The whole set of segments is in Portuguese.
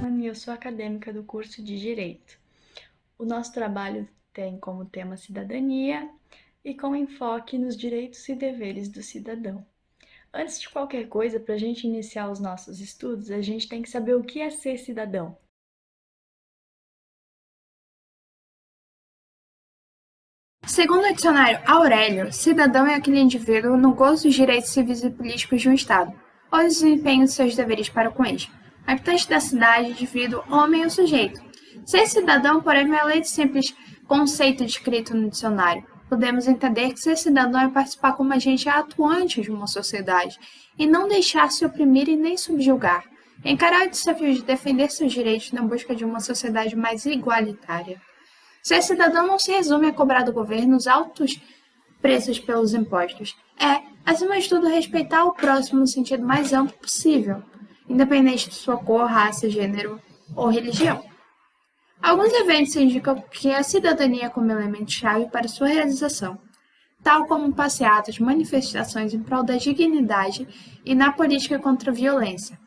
E eu sou acadêmica do curso de Direito. O nosso trabalho tem como tema cidadania e com enfoque nos direitos e deveres do cidadão. Antes de qualquer coisa, para a gente iniciar os nossos estudos, a gente tem que saber o que é ser cidadão. Segundo o dicionário Aurélio, cidadão é aquele indivíduo no gozo dos direitos civis e políticos de um Estado, ou desempenho de seus deveres para com eles. Habitante da cidade, indivíduo, homem ou sujeito. Ser cidadão, porém, não é além de simples conceito descrito no dicionário. Podemos entender que ser cidadão é participar como agente atuante de uma sociedade, e não deixar-se oprimir e nem subjugar. Encarar o desafio de defender seus direitos na busca de uma sociedade mais igualitária. Ser cidadão não se resume a cobrar do governo os altos preços pelos impostos. É, acima de tudo, respeitar o próximo no sentido mais amplo possível, independente de sua cor, raça, gênero ou religião. Alguns eventos indicam que a cidadania é como elemento-chave para sua realização, tal como passeatas, manifestações em prol da dignidade e na política contra a violência.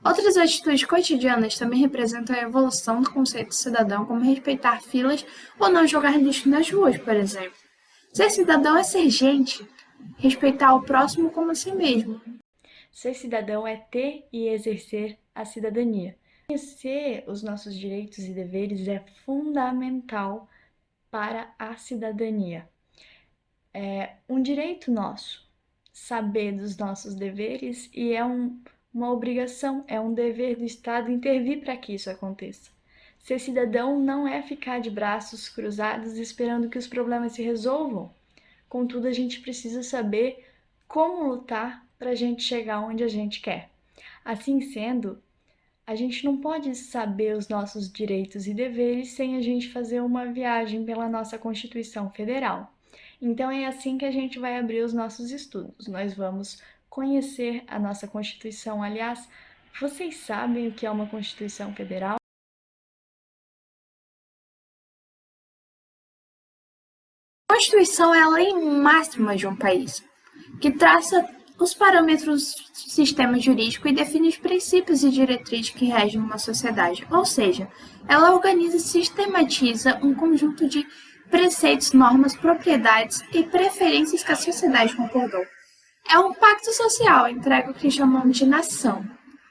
Outras atitudes cotidianas também representam a evolução do conceito de cidadão, como respeitar filas ou não jogar lixo nas ruas, por exemplo. Ser cidadão é ser gente, respeitar o próximo como a si mesmo. Ser cidadão é ter e exercer a cidadania. Conhecer os nossos direitos e deveres é fundamental para a cidadania. É um direito nosso saber dos nossos deveres e é uma obrigação, é um dever do Estado intervir para que isso aconteça. Ser cidadão não é ficar de braços cruzados esperando que os problemas se resolvam. Contudo, a gente precisa saber como lutar para a gente chegar onde a gente quer. Assim sendo, a gente não pode saber os nossos direitos e deveres sem a gente fazer uma viagem pela nossa Constituição Federal. Então é assim que a gente vai abrir os nossos estudos. Nós vamos conhecer a nossa Constituição. Aliás, vocês sabem o que é uma Constituição Federal? A Constituição é a lei máxima de um país, que traça os parâmetros do sistema jurídico e define os princípios e diretrizes que regem uma sociedade, ou seja, ela organiza e sistematiza um conjunto de preceitos, normas, propriedades e preferências que a sociedade concordou. É um pacto social, entrega o que chamamos de nação.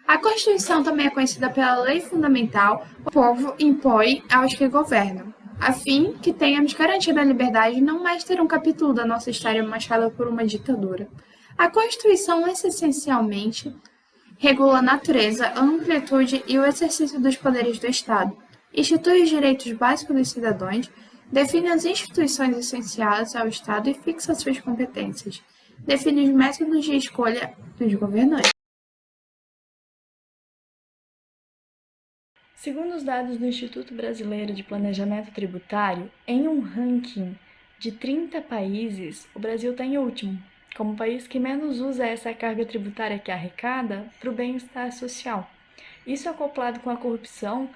A Constituição também é conhecida pela lei fundamental, o povo impõe aos que governam, a fim que tenhamos garantida a liberdade e não mais ter um capítulo da nossa história manchada por uma ditadura. A Constituição essencialmente regula a natureza, a amplitude e o exercício dos poderes do Estado, institui os direitos básicos dos cidadãos, define as instituições essenciais ao Estado e fixa suas competências, define os métodos de escolha dos governantes. Segundo os dados do Instituto Brasileiro de Planejamento Tributário, em um ranking de 30 países, o Brasil está em último, como o país que menos usa essa carga tributária que arrecada para o bem-estar social. Isso, acoplado com a corrupção,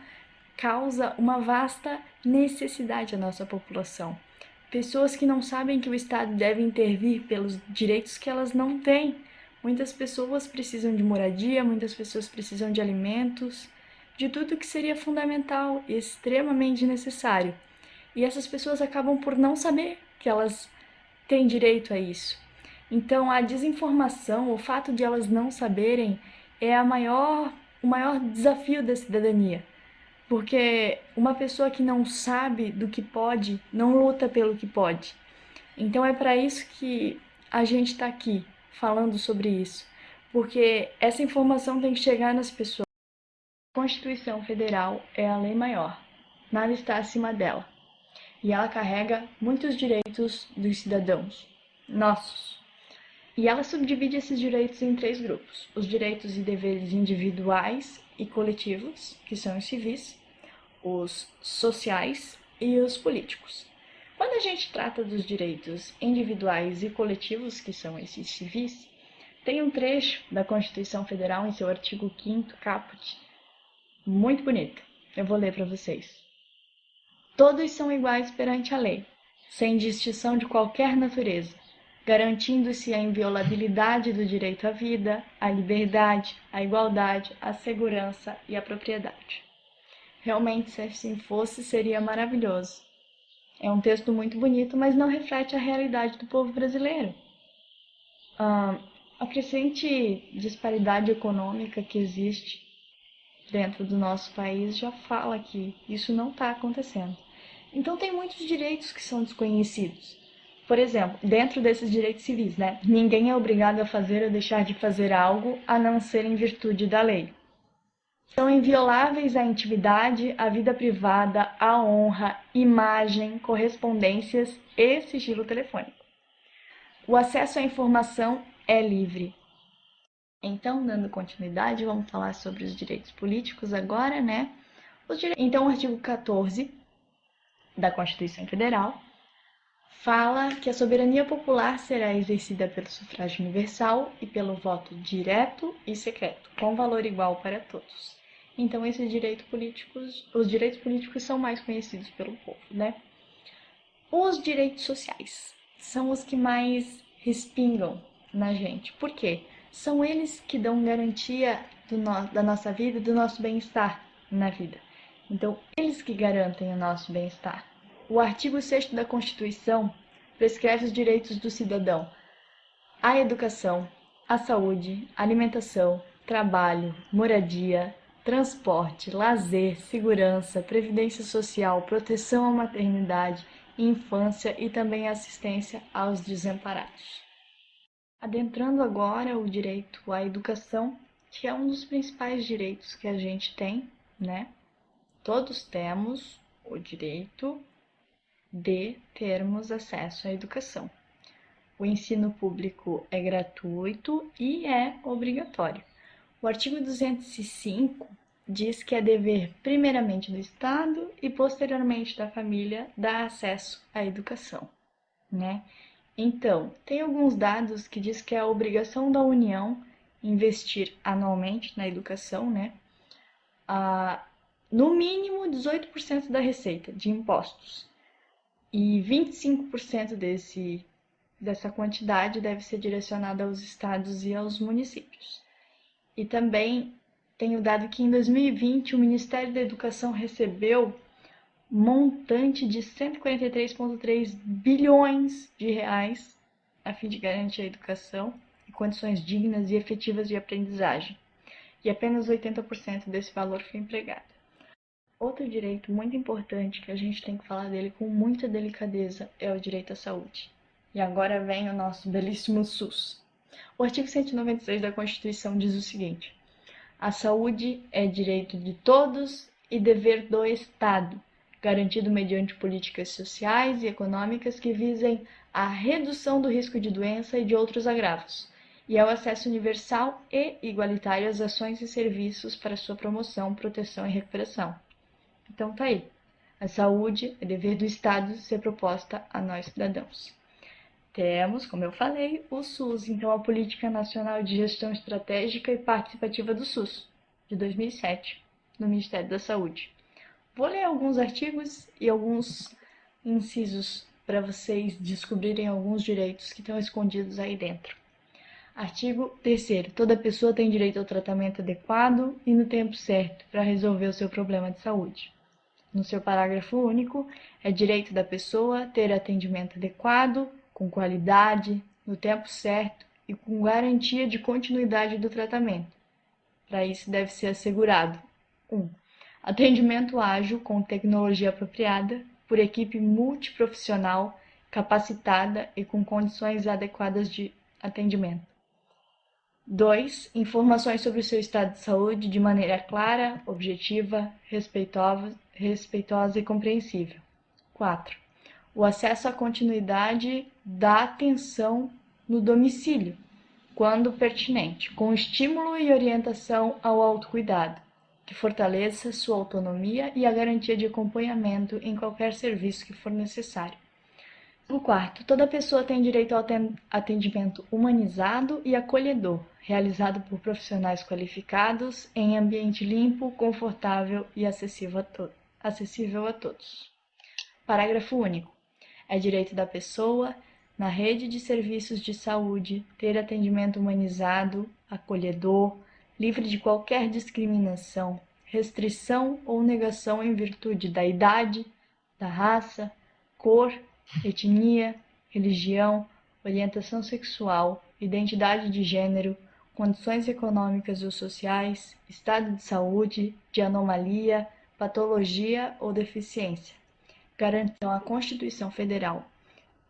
causa uma vasta necessidade à nossa população. Pessoas que não sabem que o Estado deve intervir pelos direitos que elas não têm. Muitas pessoas precisam de moradia, muitas pessoas precisam de alimentos, de tudo que seria fundamental e extremamente necessário. E essas pessoas acabam por não saber que elas têm direito a isso. Então, a desinformação, o fato de elas não saberem, é o maior desafio da cidadania. Porque uma pessoa que não sabe do que pode, não luta pelo que pode. Então, é para isso que a gente está aqui, falando sobre isso. Porque essa informação tem que chegar nas pessoas. A Constituição Federal é a lei maior, nada está acima dela, e ela carrega muitos direitos dos cidadãos, nossos. E ela subdivide esses direitos em 3 grupos: os direitos e deveres individuais e coletivos, que são os civis, os sociais e os políticos. Quando a gente trata dos direitos individuais e coletivos, que são esses civis, tem um trecho da Constituição Federal em seu artigo 5º caput, muito bonita. Eu vou ler para vocês. Todos são iguais perante a lei, sem distinção de qualquer natureza, garantindo-se a inviolabilidade do direito à vida, à liberdade, à igualdade, à segurança e à propriedade. Realmente, se assim fosse, seria maravilhoso. É um texto muito bonito, mas não reflete a realidade do povo brasileiro. A crescente disparidade econômica que existe dentro do nosso país já fala que isso não está acontecendo. Então, tem muitos direitos que são desconhecidos. Por exemplo, dentro desses direitos civis, né? Ninguém é obrigado a fazer ou deixar de fazer algo a não ser em virtude da lei. São invioláveis a intimidade, a vida privada, a honra, imagem, correspondências e sigilo telefônico. O acesso à informação é livre. Então, dando continuidade, vamos falar sobre os direitos políticos agora, né? Então, o artigo 14 da Constituição Federal fala que a soberania popular será exercida pelo sufrágio universal e pelo voto direto e secreto, com valor igual para todos. Então, os direitos políticos são mais conhecidos pelo povo, né? Os direitos sociais são os que mais respingam na gente. Por quê? São eles que dão garantia da nossa vida e do nosso bem-estar na vida. Então, eles que garantem o nosso bem-estar. O artigo 6º da Constituição prescreve os direitos do cidadão à educação, à saúde, alimentação, trabalho, moradia, transporte, lazer, segurança, previdência social, proteção à maternidade, infância e também assistência aos desamparados. Adentrando agora o direito à educação, que é um dos principais direitos que a gente tem, né? Todos temos o direito de termos acesso à educação. O ensino público é gratuito e é obrigatório. O artigo 205 diz que é dever primeiramente do Estado e posteriormente da família dar acesso à educação, né? Então, tem alguns dados que diz que é a obrigação da União investir anualmente na educação, né? No mínimo 18% da receita de impostos. E 25% dessa quantidade deve ser direcionada aos estados e aos municípios. E também tenho dado que em 2020 o Ministério da Educação recebeu montante de 143,3 bilhões de reais a fim de garantir a educação e condições dignas e efetivas de aprendizagem. E apenas 80% desse valor foi empregado. Outro direito muito importante que a gente tem que falar dele com muita delicadeza é o direito à saúde. E agora vem o nosso belíssimo SUS. O artigo 196 da Constituição diz o seguinte: a saúde é direito de todos e dever do Estado, garantido mediante políticas sociais e econômicas que visem a redução do risco de doença e de outros agravos, e ao acesso universal e igualitário às ações e serviços para sua promoção, proteção e recuperação. Então tá aí. A saúde é dever do Estado ser proposta a nós cidadãos. Temos, como eu falei, o SUS, então a Política Nacional de Gestão Estratégica e Participativa do SUS, de 2007, no Ministério da Saúde. Vou ler alguns artigos e alguns incisos para vocês descobrirem alguns direitos que estão escondidos aí dentro. Artigo 3º. Toda pessoa tem direito ao tratamento adequado e no tempo certo para resolver o seu problema de saúde. No seu parágrafo único, é direito da pessoa ter atendimento adequado, com qualidade, no tempo certo e com garantia de continuidade do tratamento. Para isso, deve ser assegurado 1. Atendimento ágil com tecnologia apropriada, por equipe multiprofissional, capacitada e com condições adequadas de atendimento. 2. Informações sobre o seu estado de saúde de maneira clara, objetiva, respeitosa e compreensível. 4. O acesso à continuidade da atenção no domicílio, quando pertinente, com estímulo e orientação ao autocuidado, que fortaleça sua autonomia e a garantia de acompanhamento em qualquer serviço que for necessário. O 4. Toda pessoa tem direito ao atendimento humanizado e acolhedor, realizado por profissionais qualificados, em ambiente limpo, confortável e acessível a todos. Parágrafo único. É direito da pessoa, na rede de serviços de saúde, ter atendimento humanizado, acolhedor, livre de qualquer discriminação, restrição ou negação em virtude da idade, da raça, cor, etnia, religião, orientação sexual, identidade de gênero, condições econômicas ou sociais, estado de saúde, de anomalia, patologia ou deficiência. Garantam a Constituição Federal,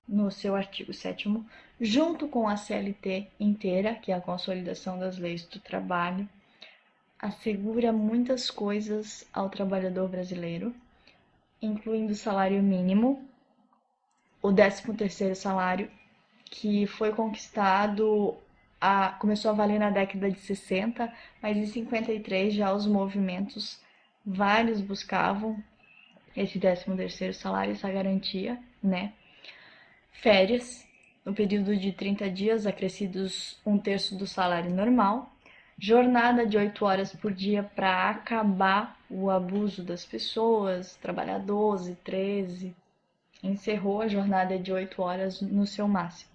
no seu artigo 7º, junto com a CLT inteira, que é a Consolidação das Leis do Trabalho, assegura muitas coisas ao trabalhador brasileiro, incluindo o salário mínimo, o 13º salário, que foi conquistado, começou a valer na década de 60, mas em 53 já os movimentos, vários buscavam esse 13º salário, essa garantia, né? Férias, no período de 30 dias, acrescidos 1/3 do salário normal, jornada de 8 horas por dia para acabar o abuso das pessoas, trabalhar 12, 13, encerrou a jornada de 8 horas no seu máximo.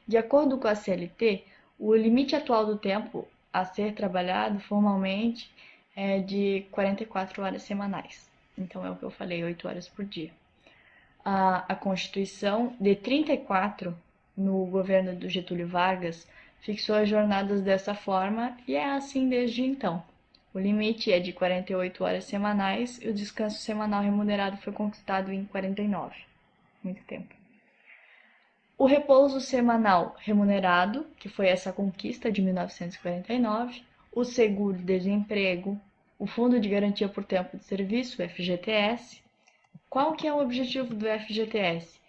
De acordo com a CLT, o limite atual do tempo a ser trabalhado formalmente é de 44 horas semanais. Então é o que eu falei, 8 horas por dia. A Constituição de 34, no governo do Getúlio Vargas, fixou as jornadas dessa forma e é assim desde então. O limite é de 48 horas semanais e o descanso semanal remunerado foi conquistado em 49. Muito tempo. O repouso semanal remunerado, que foi essa conquista de 1949, o seguro-desemprego, o Fundo de Garantia por Tempo de Serviço, o FGTS. Qual que é o objetivo do FGTS?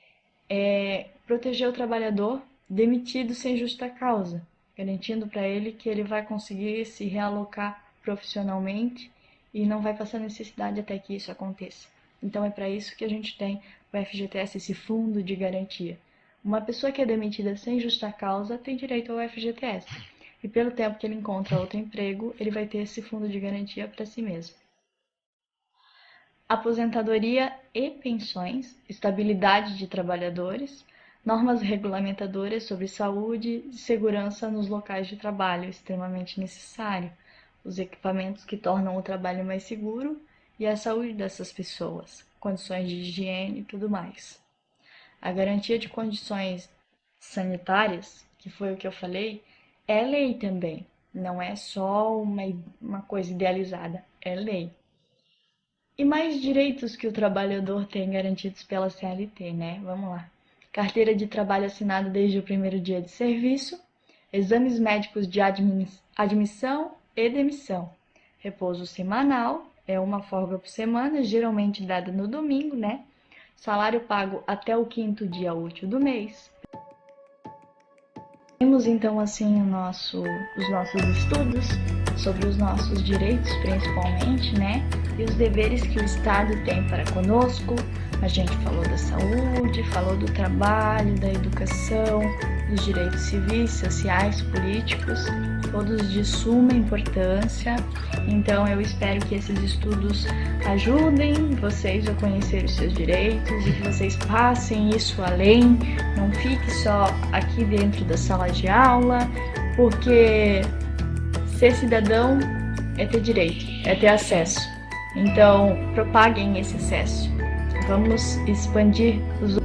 É proteger o trabalhador demitido sem justa causa, garantindo para ele que ele vai conseguir se realocar profissionalmente e não vai passar necessidade até que isso aconteça. Então é para isso que a gente tem o FGTS, esse fundo de garantia. Uma pessoa que é demitida sem justa causa tem direito ao FGTS. E pelo tempo que ele encontra outro emprego, ele vai ter esse fundo de garantia para si mesmo. Aposentadoria e pensões, estabilidade de trabalhadores, normas regulamentadoras sobre saúde e segurança nos locais de trabalho, extremamente necessário, os equipamentos que tornam o trabalho mais seguro e a saúde dessas pessoas, condições de higiene e tudo mais. A garantia de condições sanitárias, que foi o que eu falei, é lei também, não é só uma coisa idealizada, é lei. E mais direitos que o trabalhador tem garantidos pela CLT, né? Vamos lá. Carteira de trabalho assinada desde o primeiro dia de serviço, exames médicos de admissão e demissão, repouso semanal, é uma folga por semana, geralmente dada no domingo, né? Salário pago até o 5º dia útil do mês. Temos então assim os nossos estudos sobre os nossos direitos, principalmente, né? E os deveres que o Estado tem para conosco. A gente falou da saúde, falou do trabalho, da educação, dos direitos civis, sociais, políticos, todos de suma importância. Então eu espero que esses estudos ajudem vocês a conhecer os seus direitos e que vocês passem isso além, não fique só aqui dentro da sala de aula, porque ser cidadão é ter direito, é ter acesso. Então propaguem esse acesso. Vamos expandir os